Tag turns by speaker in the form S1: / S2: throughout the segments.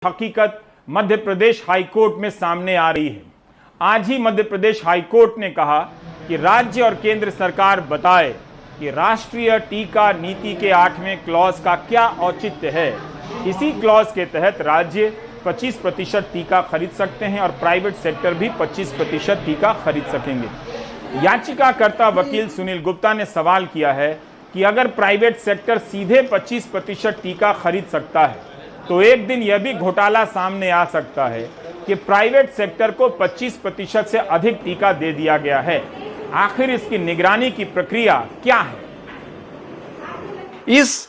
S1: हकीकत मध्य प्रदेश हाईकोर्ट में सामने आ रही है। आज ही मध्य प्रदेश हाईकोर्ट ने कहा कि राज्य और केंद्र सरकार बताए कि राष्ट्रीय टीका नीति के 8वें क्लॉज का क्या औचित्य है। इसी क्लॉज के तहत राज्य 25% टीका खरीद सकते हैं और प्राइवेट सेक्टर भी 25% टीका खरीद सकेंगे। याचिकाकर्ता वकील सुनील गुप्ता ने सवाल किया है कि अगर प्राइवेट सेक्टर सीधे 25% टीका खरीद सकता है तो एक दिन यह भी घोटाला सामने आ सकता है कि प्राइवेट सेक्टर को 25% से अधिक टीका दे दिया गया है। आखिर इसकी निगरानी की प्रक्रिया क्या है?
S2: इस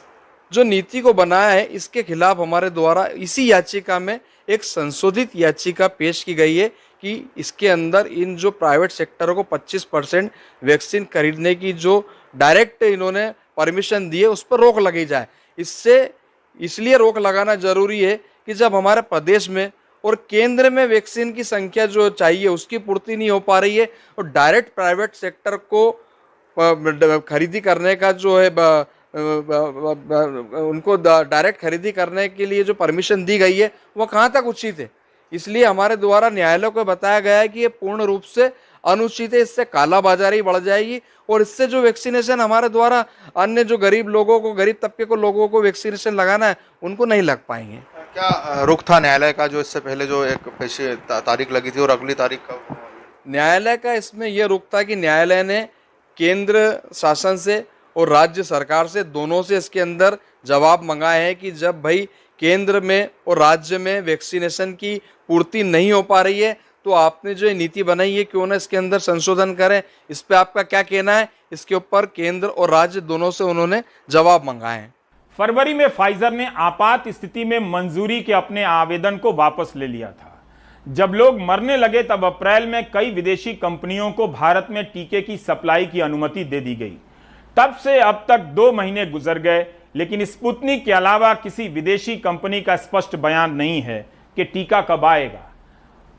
S2: जो नीति को बनाया है इसके खिलाफ हमारे द्वारा इसी याचिका में एक संशोधित याचिका पेश की गई है कि इसके अंदर इन जो प्राइवेट सेक्टर को 25% वैक्सीन खरीदने की जो डायरेक्ट इन्होंने परमिशन दी है उस पर रोक लगाई जाए। इसलिए रोक लगाना जरूरी है कि जब हमारे प्रदेश में और केंद्र में वैक्सीन की संख्या जो चाहिए उसकी पूर्ति नहीं हो पा रही है और डायरेक्ट प्राइवेट सेक्टर को खरीदी करने का जो है उनको डायरेक्ट खरीदी करने के लिए जो परमिशन दी गई है वह कहाँ तक उचित है। इसलिए हमारे द्वारा न्यायालय को बताया गया है कि ये पूर्ण रूप से अनुचित है। इससे कालाबाजारी बढ़ जाएगी और इससे जो वैक्सीनेशन हमारे द्वारा अन्य जो गरीब लोगों को, गरीब तबके को लोगों को वैक्सीनेशन लगाना है उनको नहीं लग पाएंगे।
S3: क्या रुख था न्यायालय का जो इससे पहले जो एक पेशी तारीख लगी थी और अगली तारीख का?
S2: न्यायालय का इसमें यह रुख था कि न्यायालय ने केंद्र शासन से और राज्य सरकार से दोनों से इसके अंदर जवाब मंगाए हैं कि जब भाई केंद्र में और राज्य में वैक्सीनेशन की पूर्ति नहीं हो पा रही है तो आपने जो नीति बनाई है क्यों ना इसके अंदर संशोधन करें। इस पे आपका क्या कहना है? इसके ऊपर केंद्र और राज्य दोनों से उन्होंने जवाब मंगाए हैं।
S1: फरवरी में फाइजर ने आपात स्थिति में मंजूरी के अपने आवेदन को वापस ले लिया था। जब लोग मरने लगे तब अप्रैल में कई विदेशी कंपनियों को भारत में टीके की सप्लाई की अनुमति दे दी गई। तब से अब तक 2 महीने गुजर गए, लेकिन स्पुतनिक के अलावा किसी विदेशी कंपनी का स्पष्ट बयान नहीं है कि टीका कब आएगा।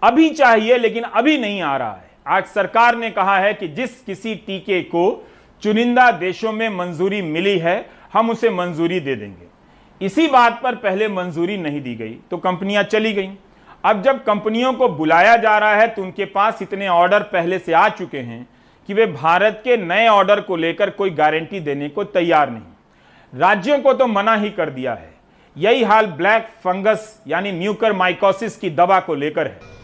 S1: अभी चाहिए लेकिन अभी नहीं आ रहा है। आज सरकार ने कहा है कि जिस किसी टीके को चुनिंदा देशों में मंजूरी मिली है हम उसे मंजूरी दे देंगे। इसी बात पर पहले मंजूरी नहीं दी गई तो कंपनियां चली गईं। अब जब कंपनियों को बुलाया जा रहा है तो उनके पास इतने ऑर्डर पहले से आ चुके हैं कि वे भारत के नए ऑर्डर को लेकर कोई गारंटी देने को तैयार नहीं। राज्यों को तो मना ही कर दिया है। यही हाल ब्लैक फंगस यानी म्यूकर माइकोसिस की दवा को लेकर है।